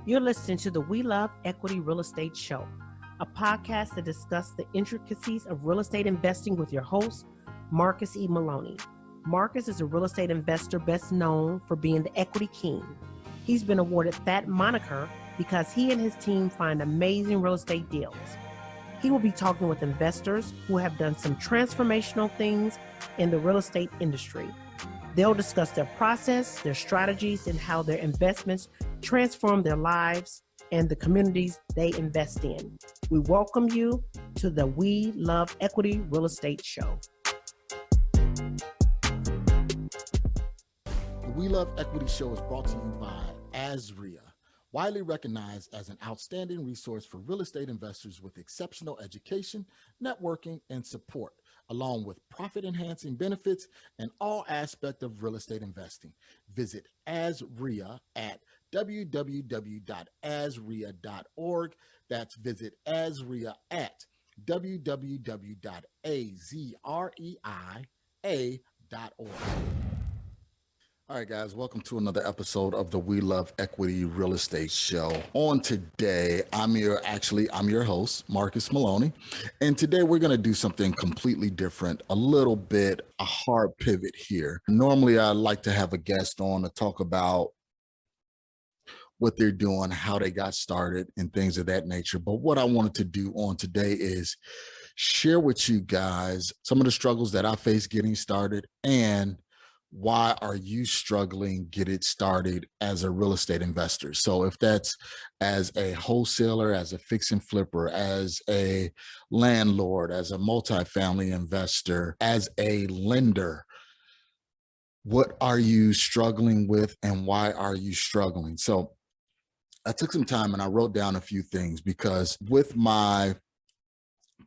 You're listening to the We Love Equity Real Estate Show, a podcast that discusses the intricacies of real estate investing with your host, Marcus E. Maloney. Marcus is a real estate investor best known for being the equity king. He's been awarded that moniker because he and his team find amazing real estate deals. He will be talking with investors who have done some transformational things in the real estate industry. They'll discuss their process, their strategies, and how their investments transform their lives and the communities they invest in. We welcome you to the We Love Equity Real Estate Show. The We Love Equity Show is brought to you by ASREA, widely recognized as an outstanding resource for real estate investors with exceptional education, networking, and support, along with profit-enhancing benefits and all aspects of real estate investing. Visit ASREA at www.asrea.org. That's visit ASREA at www.azreia.org. All right, guys, welcome to another episode of the We Love Equity Real Estate Show. On today, I'm your host, Marcus Maloney. And today we're going to do something completely different, a little bit, a hard pivot here. Normally, I like to have a guest on to talk about what they're doing, how they got started, and things of that nature. But what I wanted to do on today is share with you guys some of the struggles that I face getting started and why are you struggling get it started as a real estate investor. So if that's as a wholesaler, as a fix and flipper, as a landlord, as a multifamily investor, as a lender, what are you struggling with and why are you struggling? So I took some time and I wrote down a few things because with my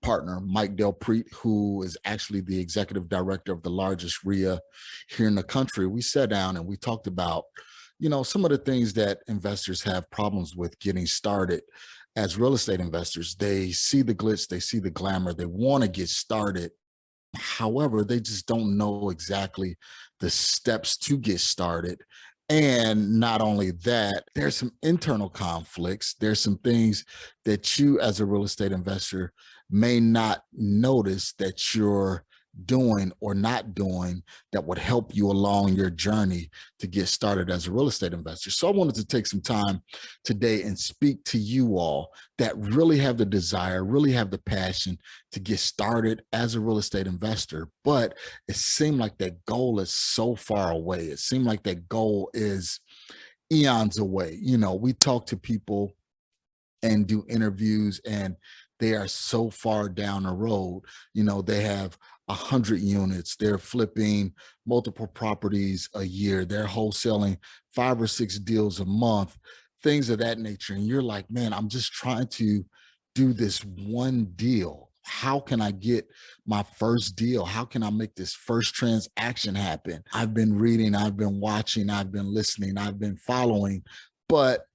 partner, Mike Delpreet, who is actually the executive director of the largest REIA here in the country, we sat down and we talked about, some of the things that investors have problems with getting started as real estate investors. They see the glitz, they see the glamour, they want to get started. However, they just don't know exactly the steps to get started. And not only that, there's some internal conflicts. There's some things that you as a real estate investor may not notice that you're doing or not doing that would help you along your journey to get started as a real estate investor. So I wanted to take some time today and speak to you all that really have the desire, really have the passion to get started as a real estate investor. But it seemed like that goal is so far away. It seemed like that goal is eons away. We talk to people and do interviews and they are so far down the road. They have 100 units. They're flipping multiple properties a year. They're wholesaling 5 or 6 deals a month, things of that nature. And you're like, man, I'm just trying to do this one deal. How can I get my first deal? How can I make this first transaction happen? I've been reading, I've been watching, I've been listening, I've been following, but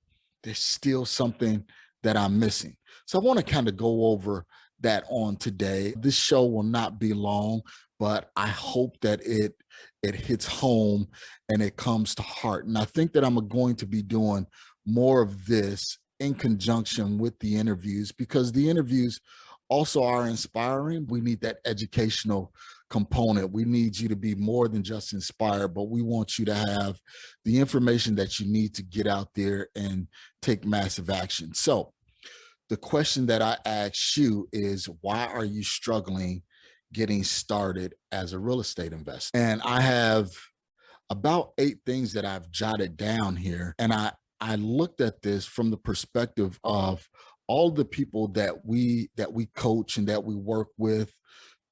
there's still something that I'm missing. So I want to kind of go over that on today. This show will not be long, but I hope that it hits home and it comes to heart. And I think that I'm going to be doing more of this in conjunction with the interviews because the interviews also are inspiring. We need that educational component. We need you to be more than just inspired, but we want you to have the information that you need to get out there and take massive action. So the question that I ask you is, why are you struggling getting started as a real estate investor? And I have about 8 things that I've jotted down here. And I looked at this from the perspective of all the people that we coach and that we work with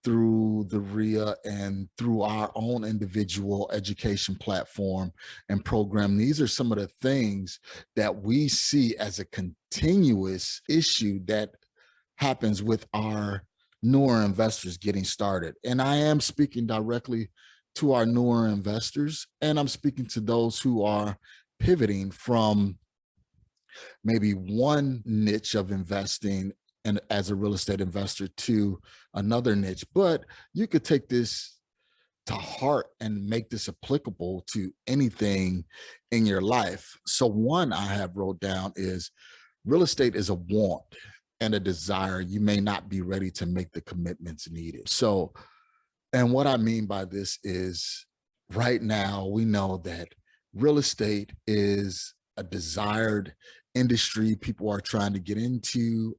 through the REIA and through our own individual education platform and program. These are some of the things that we see as a continuous issue that happens with our newer investors getting started. And I am speaking directly to our newer investors, and I'm speaking to those who are pivoting from maybe one niche of investing and as a real estate investor to another niche. But you could take this to heart and make this applicable to anything in your life. So one I have wrote down is real estate is a want and a desire. You may not be ready to make the commitments needed. So, and what I mean by this is right now we know that real estate is a desired industry. People are trying to get into,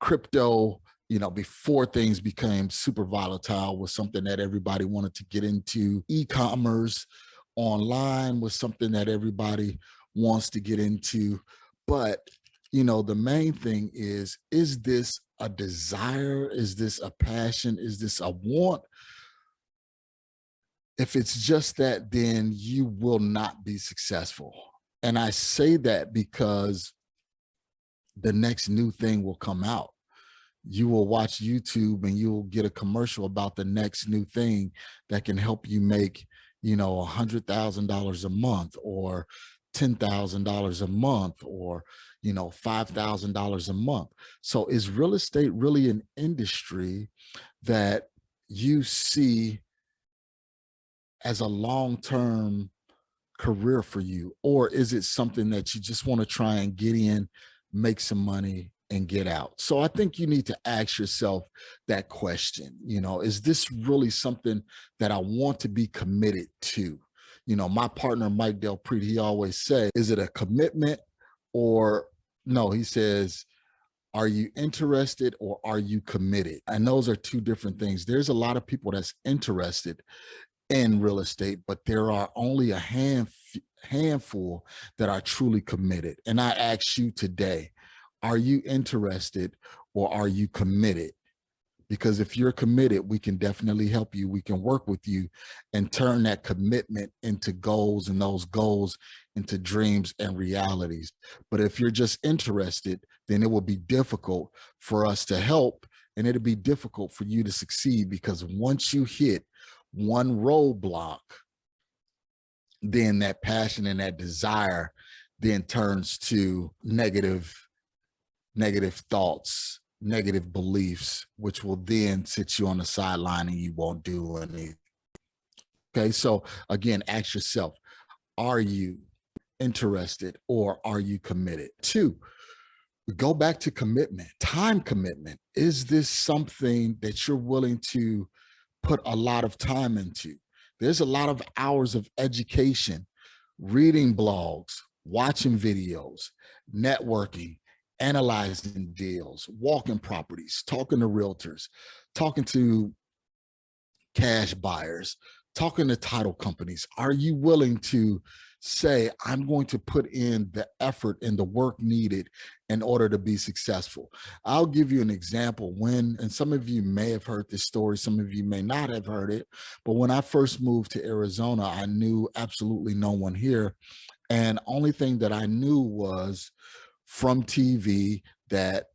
crypto, before things became super volatile was something that everybody wanted to get into. E-commerce online was something that everybody wants to get into. But, the main thing is this a desire? Is this a passion? Is this a want? If it's just that, then you will not be successful. And I say that because the next new thing will come out. You will watch YouTube and you'll get a commercial about the next new thing that can help you make, $100,000 a month or $10,000 a month or, $5,000 a month. So is real estate really an industry that you see as a long-term career for you? Or is it something that you just want to try and get in, make some money and get out? So I think you need to ask yourself that question. Is this really something that I want to be committed to? My partner, Mike Del Prete, he always says, is it a commitment or no? He says, are you interested or are you committed? And those are two different things. There's a lot of people that's interested in real estate, but there are only a handful that are truly committed. And I ask you today, are you interested or are you committed? Because if you're committed, we can definitely help you. We can work with you and turn that commitment into goals and those goals into dreams and realities. But if you're just interested, then it will be difficult for us to help and it'll be difficult for you to succeed, because once you hit one roadblock, then that passion and that desire then turns to negative thoughts, negative beliefs, which will then sit you on the sideline and you won't do anything. Okay, so again, ask yourself, are you interested or are you committed? Two, go back to commitment, time commitment. Is this something that you're willing to put a lot of time into? There's a lot of hours of education, reading blogs, watching videos, networking, analyzing deals, walking properties, talking to realtors, talking to cash buyers, talking to title companies. Are you willing to say, I'm going to put in the effort and the work needed in order to be successful? I'll give you an example. And some of you may have heard this story, some of you may not have heard it, but when I first moved to Arizona, I knew absolutely no one here. And only thing that I knew was from TV that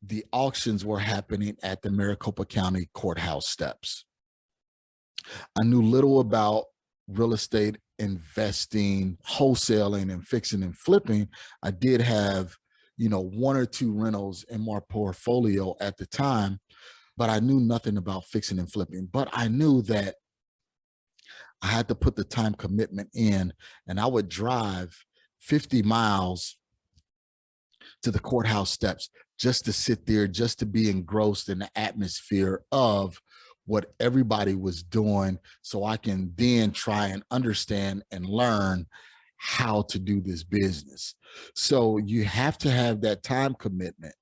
the auctions were happening at the Maricopa County Courthouse steps. I knew little about real estate investing, wholesaling, and fixing and flipping. I did have, one or two rentals in my portfolio at the time, but I knew nothing about fixing and flipping. But I knew that I had to put the time commitment in, and I would drive 50 miles to the courthouse steps just to sit there, just to be engrossed in the atmosphere of what everybody was doing, so I can then try and understand and learn how to do this business. So you have to have that time commitment.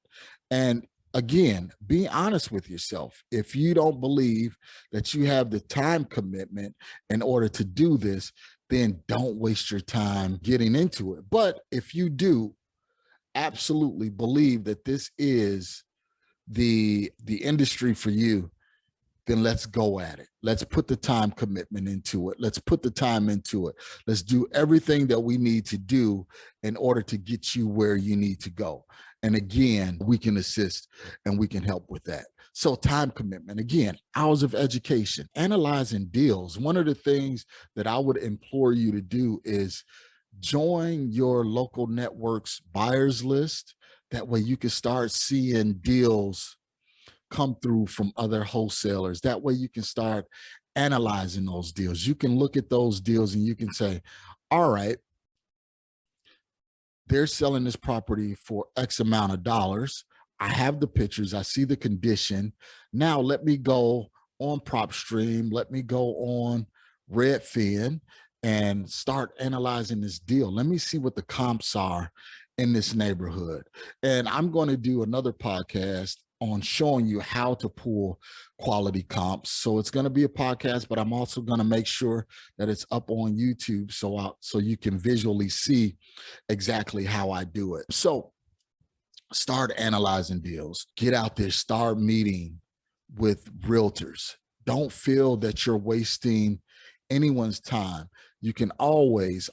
And again, be honest with yourself. If you don't believe that you have the time commitment in order to do this, then don't waste your time getting into it. But if you do absolutely believe that this is the industry for you, then let's go at it. Let's put the time commitment into it. Let's put the time into it. Let's do everything that we need to do in order to get you where you need to go. And again, we can assist and we can help with that. So time commitment, again, hours of education, analyzing deals. One of the things that I would implore you to do is join your local network's buyers list. That way you can start seeing deals come through from other wholesalers. That way you can start analyzing those deals. You can look at those deals and you can say, all right, they're selling this property for X amount of dollars. I have the pictures. I see the condition. Now let me go on PropStream. Let me go on Redfin and start analyzing this deal. Let me see what the comps are in this neighborhood. And I'm going to do another podcast on showing you how to pull quality comps. So it's going to be a podcast, but I'm also going to make sure that it's up on YouTube so you can visually see exactly how I do it. So start analyzing deals. Get out there, start meeting with realtors. Don't feel that you're wasting anyone's time. You can always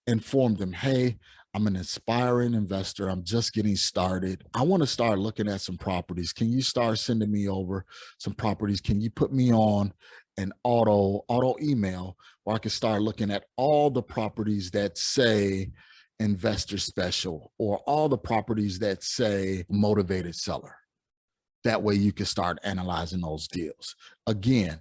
inform them, hey, I'm an aspiring investor. I'm just getting started. I want to start looking at some properties. Can you start sending me over some properties? Can you put me on an auto email where I can start looking at all the properties that say investor special or all the properties that say motivated seller? That way you can start analyzing those deals. Again,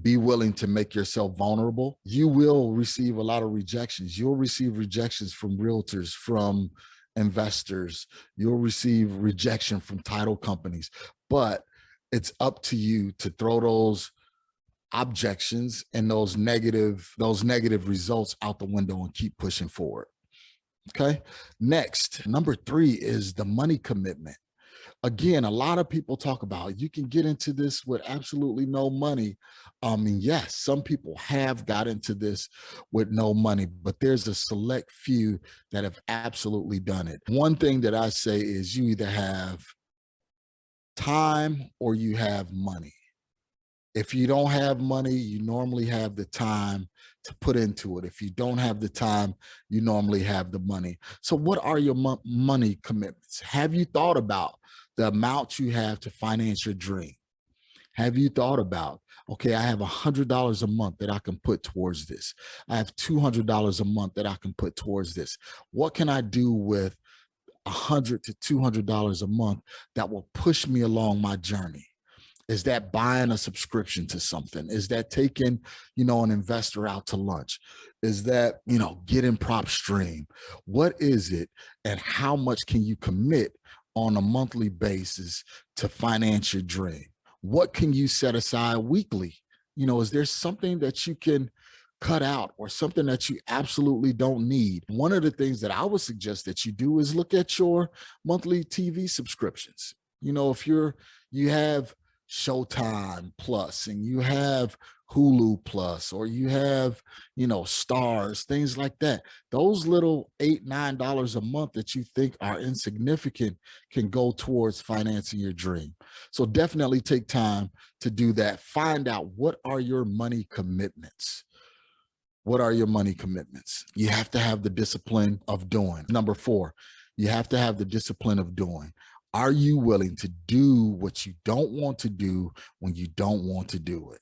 be willing to make yourself vulnerable. You will receive a lot of rejections. You'll receive rejections from realtors, from investors. You'll receive rejection from title companies, but it's up to you to throw those objections and those negative results out the window and keep pushing forward. Okay. Next, number 3 is the money commitment. Again, a lot of people talk about you can get into this with absolutely no money. And yes, some people have got into this with no money, but there's a select few that have absolutely done it. One thing that I say is you either have time or you have money. If you don't have money, you normally have the time to put into it. If you don't have the time, you normally have the money. So what are your money commitments? Have you thought about the amount you have to finance your dream? Have you thought about, okay, I have $100 a month that I can put towards this. I have $200 a month that I can put towards this. What can I do with $100 to $200 a month that will push me along my journey? Is that buying a subscription to something? Is that taking, an investor out to lunch? Is that, getting PropStream? What is it, and how much can you commit on a monthly basis to finance your dream? What can you set aside weekly? Is there something that you can cut out or something that you absolutely don't need? One of the things that I would suggest that you do is look at your monthly TV subscriptions. If you have Showtime Plus and you have Hulu Plus, or you have, Stars, things like that. Those little $8, $9 a month that you think are insignificant can go towards financing your dream. So definitely take time to do that. Find out, what are your money commitments? What are your money commitments? You have to have the discipline of doing. Number 4, you have to have the discipline of doing. Are you willing to do what you don't want to do when you don't want to do it?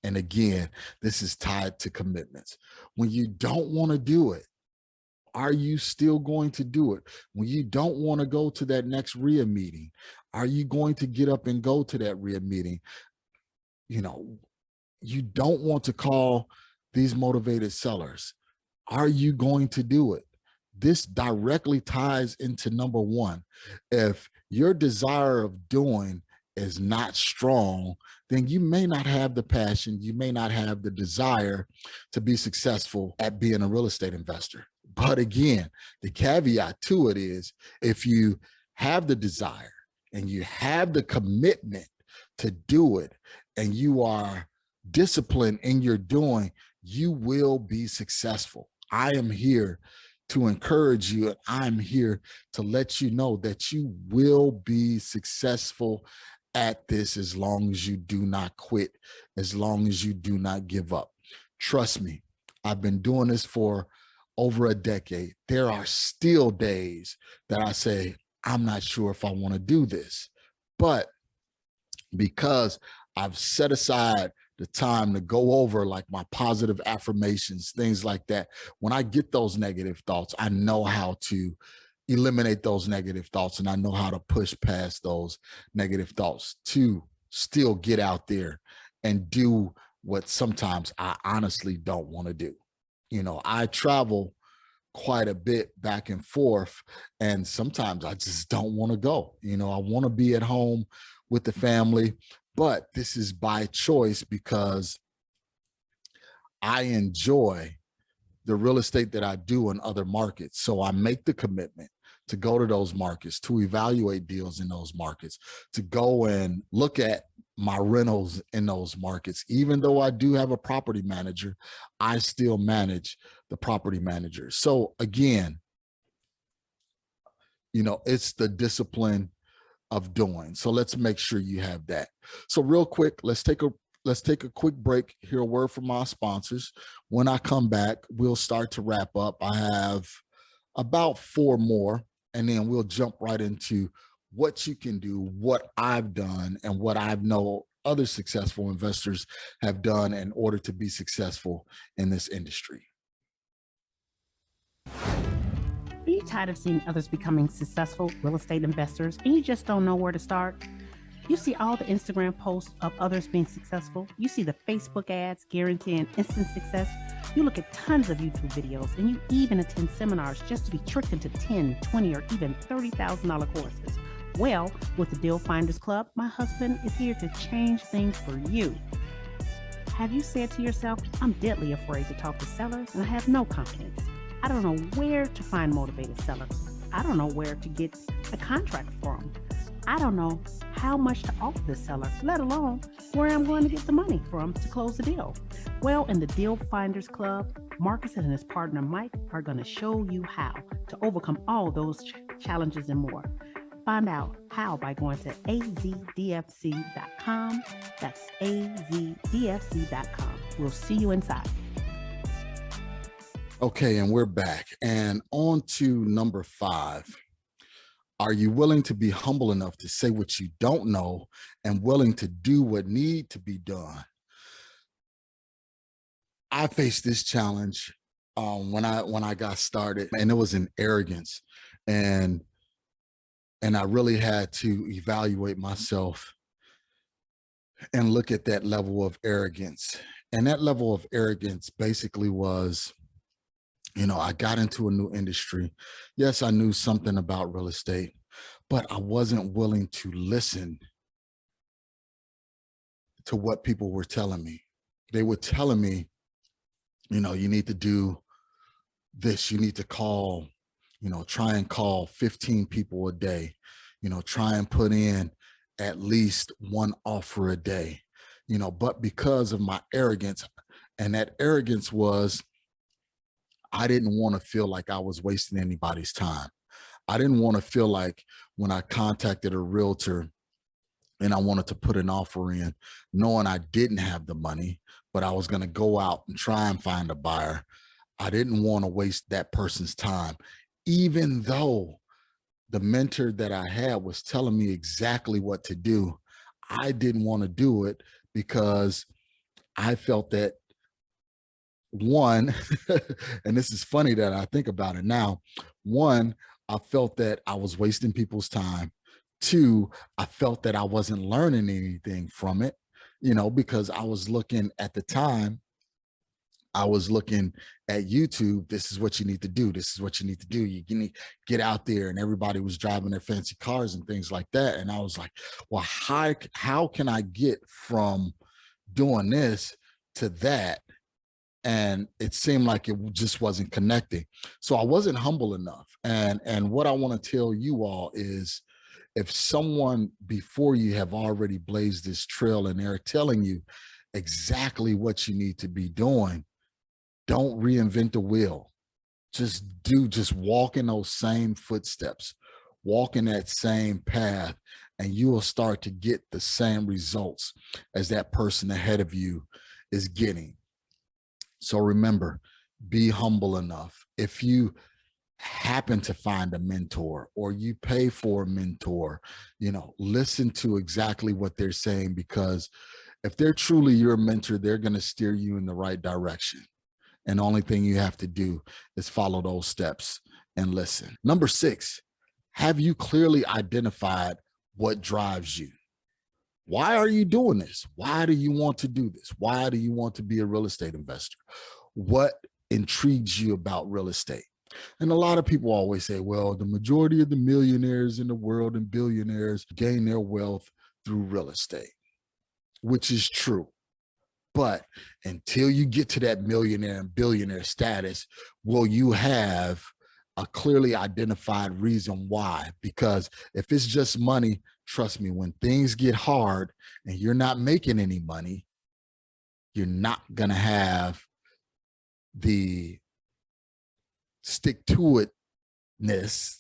And again, this is tied to commitments. When you don't want to do it, are you still going to do it? When you don't want to go to that next RIA meeting, are you going to get up and go to that RIA meeting? You don't want to call these motivated sellers. Are you going to do it? This directly ties into number 1. If your desire of doing is not strong, then you may not have the passion, you may not have the desire to be successful at being a real estate investor. But again, the caveat to it is, if you have the desire and you have the commitment to do it, and you are disciplined in your doing, you will be successful. I am here to encourage you, and I'm here to let you know that you will be successful at this as long as you do not quit, as long as you do not give up. Trust me, I've been doing this for over a decade. There are still days that I say, I'm not sure if I want to do this, but because I've set aside the time to go over like my positive affirmations, things like that, when I get those negative thoughts, I know how to eliminate those negative thoughts, and I know how to push past those negative thoughts to still get out there and do what sometimes I honestly don't want to do. I travel quite a bit back and forth, and sometimes I just don't want to go. I want to be at home with the family, but this is by choice because I enjoy the real estate that I do in other markets. So I make the commitment to go to those markets, to evaluate deals in those markets, to go and look at my rentals in those markets. Even though I do have a property manager, I still manage the property manager. So again, it's the discipline of doing. So let's make sure you have that. So real quick, let's take a quick break, hear a word from our sponsors. When I come back, we'll start to wrap up. I have about 4 more, and then we'll jump right into what you can do, what I've done, and what I know other successful investors have done in order to be successful in this industry. Are you tired of seeing others becoming successful real estate investors and you just don't know where to start? You see all the Instagram posts of others being successful. You see the Facebook ads guaranteeing instant success. You look at tons of YouTube videos, and you even attend seminars just to be tricked into $10, $20, or even $30,000 courses. Well, with the Deal Finders Club, my husband is here to change things for you. Have you said to yourself, I'm deadly afraid to talk to sellers and I have no confidence? I don't know where to find motivated sellers. I don't know where to get a contract from. I don't know how much to offer the seller, let alone where I'm going to get the money from to close the deal. Well, in the Deal Finders Club, Marcus and his partner Mike are going to show you how to overcome all those challenges and more. Find out how by going to azdfc.com. That's azdfc.com. We'll see you inside. Okay, and we're back. And on to number 5. Are you willing to be humble enough to say what you don't know and willing to do what need to be done? I faced this challenge when I got started, and it was in arrogance, and I really had to evaluate myself and look at that level of arrogance. And that level of arrogance basically was, I got into a new industry. Yes, I knew something about real estate, but I wasn't willing to listen to what people were telling me. They were telling me, you need to do this, you need to call, try and call 15 people a day, try and put in at least 1 offer a day, but because of my arrogance, and that arrogance was, I didn't want to feel like I was wasting anybody's time. I didn't want to feel like when I contacted a realtor and I wanted to put an offer in, knowing I didn't have the money, but I was going to go out and try and find a buyer. I didn't want to waste that person's time, even though the mentor that I had was telling me exactly what to do. I didn't want to do it because I felt that, one, and this is funny that I think about it now. One, I felt that I was wasting people's time. 2, I felt that I wasn't learning anything from it, because I was looking at the time, I was looking at YouTube. This is what you need to do. This is what you need to do. You need to get out there, and everybody was driving their fancy cars and things like that. And I was like, well, how can I get from doing this to that? And it seemed like it just wasn't connecting. So I wasn't humble enough. And what I want to tell you all is, if someone before you have already blazed this trail and they're telling you exactly what you need to be doing, don't reinvent the wheel. Just walk in those same footsteps, walk in that same path, and you will start to get the same results as that person ahead of you is getting. So remember, be humble enough. If you happen to find a mentor or you pay for a mentor, listen to exactly what they're saying, because if they're truly your mentor, they're going to steer you in the right direction. And the only thing you have to do is follow those steps and listen. Number 6, have you clearly identified what drives you? Why are you doing this? Why do you want to do this? Why do you want to be a real estate investor? What intrigues you about real estate? And a lot of people always say, well, the majority of the millionaires in the world and billionaires gain their wealth through real estate, which is true. But until you get to that millionaire and billionaire status, will you have a clearly identified reason why? Because if it's just money, trust me, when things get hard and you're not making any money, you're not going to have the stick to itness.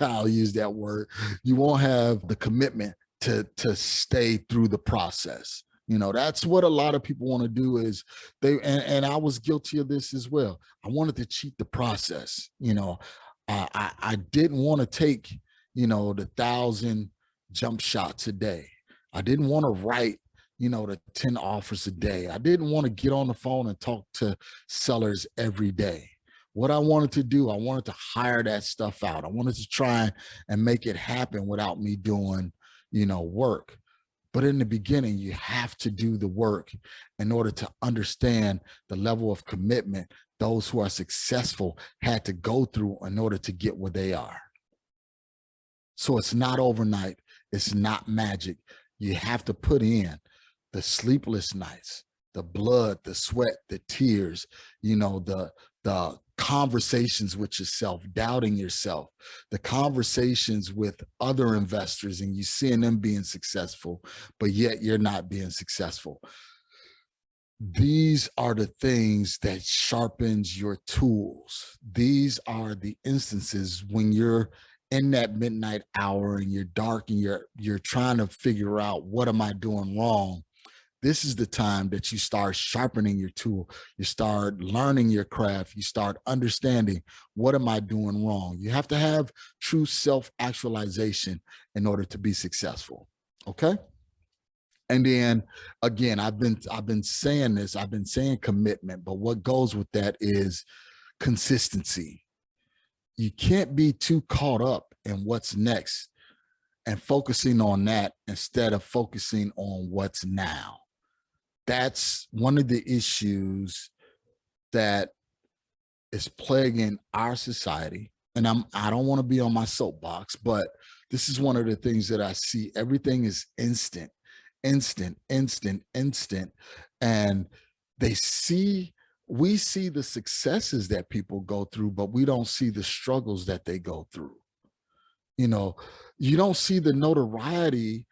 I'll use that word. You won't have the commitment to stay through the process. You know, that's what a lot of people want to do is and I was guilty of this as well. I wanted to cheat the process. You know, I didn't want to take, the 1,000 jump shots a day. I didn't want to write, the 10 offers a day. I didn't want to get on the phone and talk to sellers every day. What I wanted to do, I wanted to hire that stuff out. I wanted to try and make it happen without me doing, work. But in the beginning, you have to do the work in order to understand the level of commitment those who are successful had to go through in order to get where they are. So it's not overnight. It's not magic. You have to put in the sleepless nights, the blood, the sweat, the tears, the conversations with yourself, doubting yourself, the conversations with other investors and you seeing them being successful, but yet you're not being successful. These are the things that sharpens your tools. These are the instances when you're in that midnight hour and you're dark and you're trying to figure out, what am I doing wrong? This is the time that you start sharpening your tool. You start learning your craft. You start understanding, what am I doing wrong? You have to have true self-actualization in order to be successful. Okay. And then again, I've been saying this, I've been saying commitment, but what goes with that is consistency. You can't be too caught up in what's next and focusing on that instead of focusing on what's now. That's one of the issues that is plaguing our society. And I don't want to be on my soapbox, but this is one of the things that I see. Everything is instant. And we see the successes that people go through, but we don't see the struggles that they go through. You don't see the notoriety.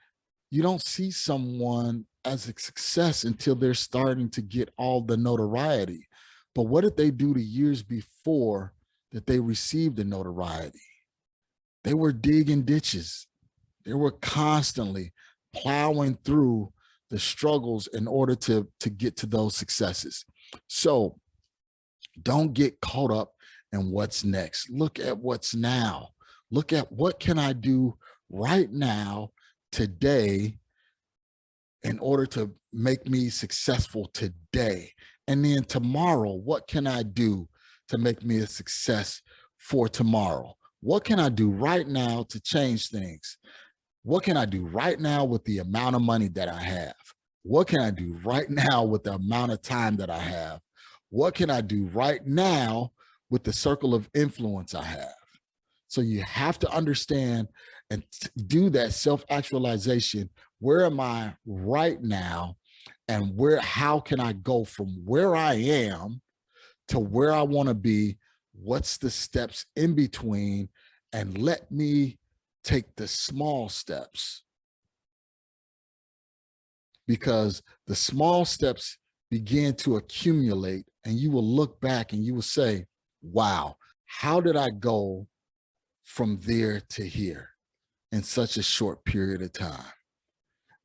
You don't see someone as a success until they're starting to get all the notoriety. But what did they do the years before that they received the notoriety? They were digging ditches. They were constantly plowing through the struggles in order to get to those successes. So don't get caught up in what's next. Look at what's now. Look at, what can I do right now, today, in order to make me successful today? And then tomorrow, what can I do to make me a success for tomorrow? What can I do right now to change things? What can I do right now with the amount of money that I have? What can I do right now with the amount of time that I have? What can I do right now with the circle of influence I have? So you have to understand and do that self-actualization. Where am I right now? And how can I go from where I am to where I want to be? What's the steps in between? And let me take the small steps, because the small steps begin to accumulate and you will look back and you will say, wow, how did I go from there to here in such a short period of time?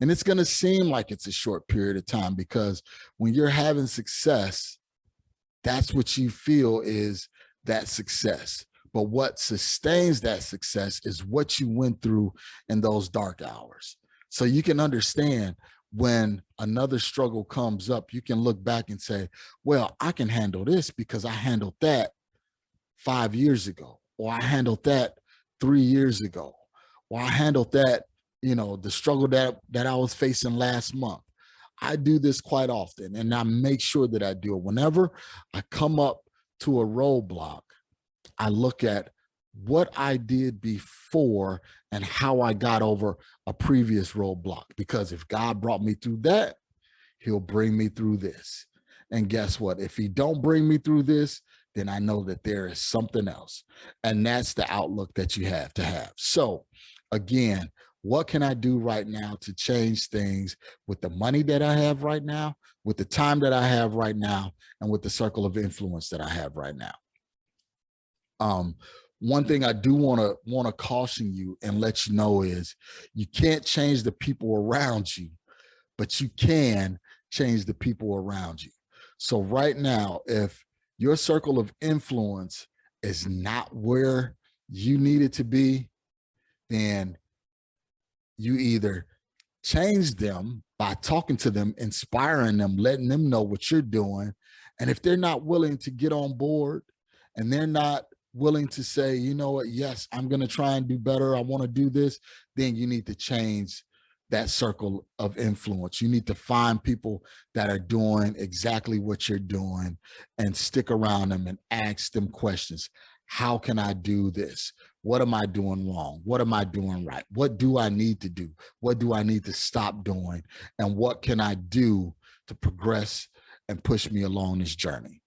And it's going to seem like it's a short period of time, because when you're having success, that's what you feel is that success. But what sustains that success is what you went through in those dark hours. So you can understand, when another struggle comes up, you can look back and say, well, I can handle this because I handled that 5 years ago. or I handled that 3 years ago, or I handled that, the struggle that I was facing last month. I do this quite often, and I make sure that I do it. Whenever I come up to a roadblock, I look at what I did before and how I got over a previous roadblock. Because if God brought me through that, he'll bring me through this. And guess what? If he don't bring me through this, then I know that there is something else. And that's the outlook that you have to have. So again, what can I do right now to change things with the money that I have right now, with the time that I have right now, and with the circle of influence that I have right now? One thing I do want to caution you and let you know is you can't change the people around you, but you can change the people around you. So right now, if your circle of influence is not where you need it to be, then you either change them by talking to them, inspiring them, letting them know what you're doing. And if they're not willing to get on board and they're not willing to say, you know what, yes, I'm going to try and do better, I want to do this, then you need to change that circle of influence. You need to find people that are doing exactly what you're doing and stick around them and ask them questions. How can I do this? What am I doing wrong? What am I doing right? What do I need to do? What do I need to stop doing? And what can I do to progress and push me along this journey?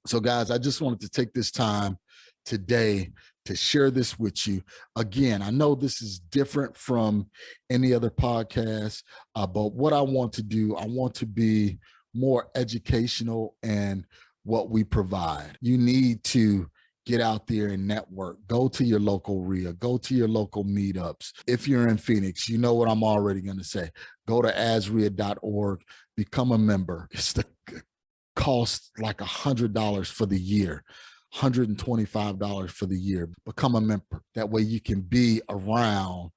So guys, I just wanted to take this time today to share this with you. Again, I know this is different from any other podcast, but what I want to do, I want to be more educational in what we provide. You need to get out there and network. Go to your local RIA, go to your local meetups. If you're in Phoenix, you know what I'm already going to say. Go to asria.org, become a member. It's the cost like $100 for the year, $125 for the year. Become a member. That way you can be around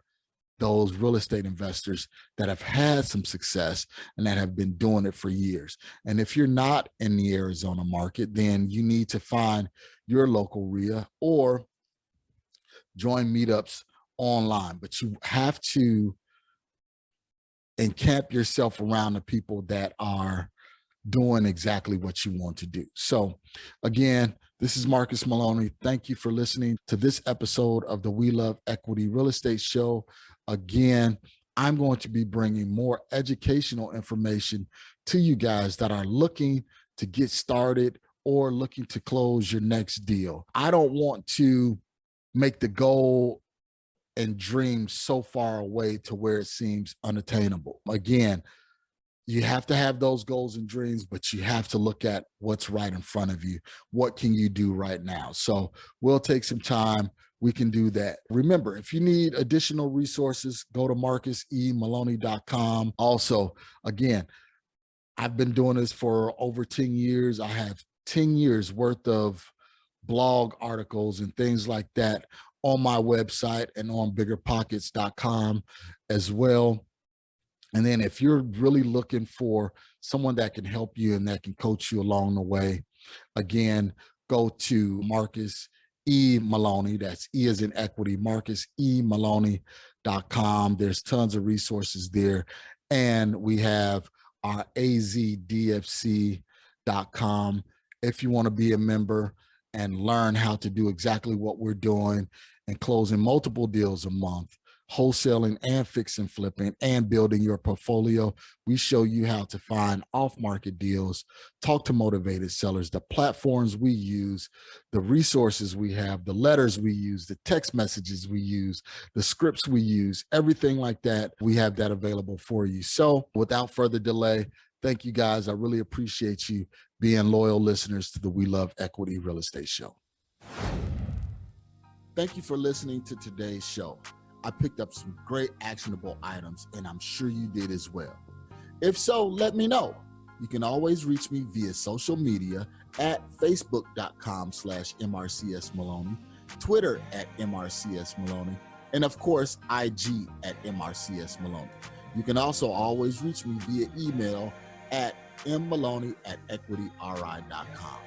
those real estate investors that have had some success and that have been doing it for years. And if you're not in the Arizona market, then you need to find your local RIA or join meetups online. But you have to encamp yourself around the people that are doing exactly what you want to do. So again, this is Marcus Maloney. Thank you for listening to this episode of the We Love Equity Real Estate Show. Again, I'm going to be bringing more educational information to you guys that are looking to get started or looking to close your next deal. I don't want to make the goal and dream so far away to where it seems unattainable. Again, you have to have those goals and dreams, but you have to look at what's right in front of you. What can you do right now? So we'll take some time. We can do that. Remember, if you need additional resources, go to marcusemaloney.com. Also, again, I've been doing this for over 10 years. I have 10 years worth of blog articles and things like that on my website and on biggerpockets.com as well. And then if you're really looking for someone that can help you and that can coach you along the way, again, go to Marcus E. Maloney. That's E as in equity, marcusemaloney.com. There's tons of resources there. And we have our azdfc.com. If you want to be a member and learn how to do exactly what we're doing and closing multiple deals a month, wholesaling and fix and flipping and building your portfolio, we show you how to find off-market deals, talk to motivated sellers, the platforms we use, the resources we have, the letters we use, the text messages we use, the scripts we use, everything like that. We have that available for you. So without further delay, thank you guys. I really appreciate you being loyal listeners to the We Love Equity Real Estate Show. Thank you for listening to today's show. I picked up some great actionable items, and I'm sure you did as well. If so, let me know. You can always reach me via social media at facebook.com/MRCSMaloney, Twitter at MRCSMaloney, and of course, IG at MRCSMaloney. You can also always reach me via email at mmaloney@equityri.com.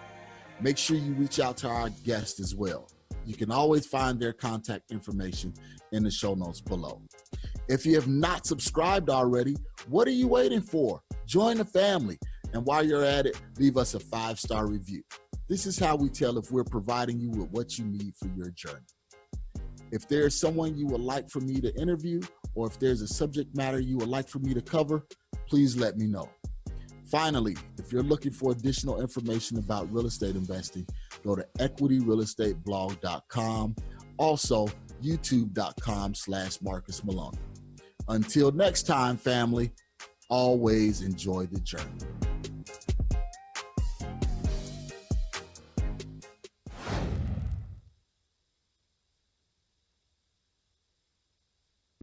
Make sure you reach out to our guest as well. You can always find their contact information in the show notes below. If you have not subscribed already, what are you waiting for? Join the family. And while you're at it, leave us a 5-star review. This is how we tell if we're providing you with what you need for your journey. If there's someone you would like for me to interview, or if there's a subject matter you would like for me to cover, please let me know. Finally, if you're looking for additional information about real estate investing, go to equityrealestateblog.com. Also, youtube.com/Marcus Maloney. Until next time, family, always enjoy the journey.